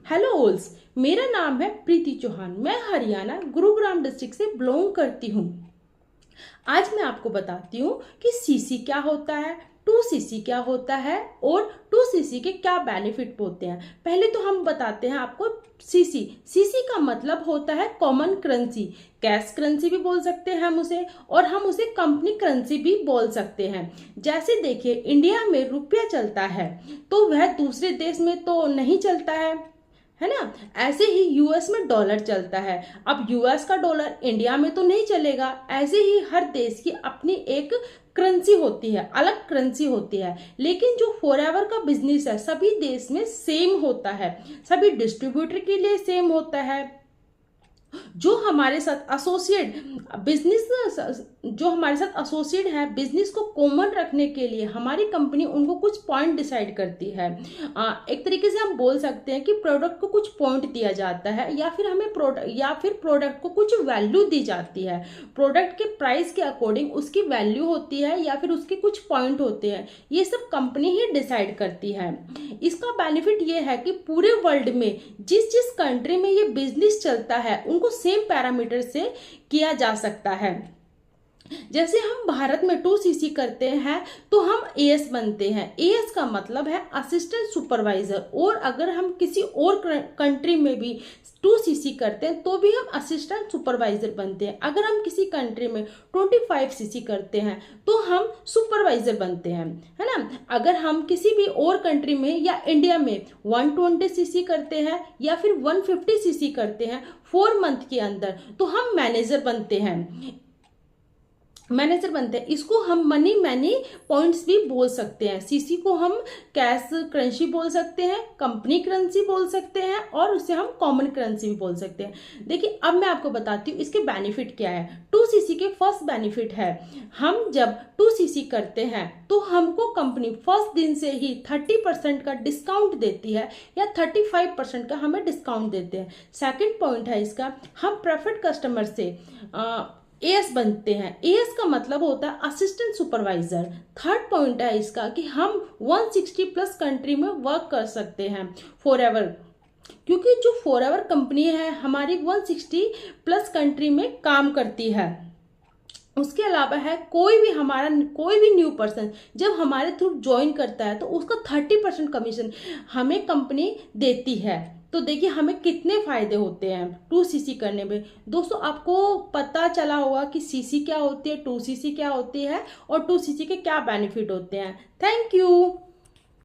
Hello ऑल्स, मेरा नाम है प्रीति चौहान। मैं हरियाणा गुरुग्राम डिस्ट्रिक्ट से बिलोंग करती हूँ। आज मैं आपको बताती हूँ कि सीसी क्या होता है, 2cc क्या होता है और 2cc के क्या बेनिफिट होते हैं। पहले तो हम बताते हैं आपको सीसी। सीसी का मतलब होता है कॉमन करेंसी, कैश करेंसी भी बोल सकते हैं हम उसे, और हम उसे कंपनी करेंसी भी बोल सकते हैं। जैसे देखिए, इंडिया में रुपया चलता है तो वह दूसरे देश में तो नहीं चलता है ना। ऐसे ही यूएस में डॉलर चलता है। अब यूएस का डॉलर इंडिया में तो नहीं चलेगा। ऐसे ही हर देश की अपनी एक करेंसी होती है, अलग करेंसी होती है। लेकिन जो फॉरएवर का बिजनेस है सभी देश में सेम होता है, सभी डिस्ट्रीब्यूटर के लिए सेम होता है। जो हमारे साथ एसोसिएट बिजनेस जो हमारे साथ एसोसिएट है, बिजनेस को कॉमन रखने के लिए हमारी कंपनी उनको कुछ पॉइंट डिसाइड करती है। एक तरीके से हम बोल सकते हैं कि प्रोडक्ट को कुछ पॉइंट दिया जाता है, या फिर हमें प्रोडक्ट को कुछ वैल्यू दी जाती है। प्रोडक्ट के प्राइस के अकॉर्डिंग उसकी वैल्यू होती है या फिर उसके कुछ पॉइंट होते हैं। ये सब कंपनी ही डिसाइड करती है। इसका बेनिफिट ये है कि पूरे वर्ल्ड में जिस जिस कंट्री में ये बिजनेस चलता है उनको सेम पैरामीटर से किया जा सकता है। जैसे हम भारत में 2cc करते हैं तो हम एएस बनते हैं। एएस का मतलब है असिस्टेंट सुपरवाइजर। और अगर हम किसी और कंट्री में भी 2cc करते हैं तो भी हम असिस्टेंट सुपरवाइजर बनते हैं। अगर हम किसी कंट्री में 25cc करते हैं तो हम सुपरवाइजर बनते हैं, है ना। अगर हम किसी भी और कंट्री में या इंडिया में 120cc करते हैं या फिर 150cc करते हैं 4 मंथ के अंदर, तो हम मैनेजर बनते हैं। इसको हम मनी मैनी पॉइंट्स भी बोल सकते हैं। सीसी को हम कैश करेंसी बोल सकते हैं, कंपनी करेंसी बोल सकते हैं, और उसे हम कॉमन करेंसी भी बोल सकते हैं। देखिए, अब मैं आपको बताती हूँ इसके बेनिफिट क्या है। 2cc के फर्स्ट बेनिफिट है, हम जब 2cc करते हैं तो हमको कंपनी फर्स्ट दिन से ही 30% का डिस्काउंट देती है, या 35% का हमें डिस्काउंट देते हैं। सेकेंड पॉइंट है इसका, हम प्रेफर्ड कस्टमर से एएस बनते हैं। एएस का मतलब होता है असिस्टेंट सुपरवाइजर। थर्ड पॉइंट है इसका कि हम 160 प्लस कंट्री में वर्क कर सकते हैं फॉरएवर, क्योंकि जो फॉरएवर कंपनी है हमारी 160 प्लस कंट्री में काम करती है। उसके अलावा है कोई भी न्यू पर्सन जब हमारे थ्रू ज्वाइन करता है तो उसका 30% कमीशन हमें कंपनी देती है। तो देखिए हमें कितने फायदे होते हैं 2cc करने में। दोस्तों, आपको पता चला होगा कि सीसी क्या होती है, 2cc क्या होती है और 2cc के क्या बेनिफिट होते हैं। Thank you.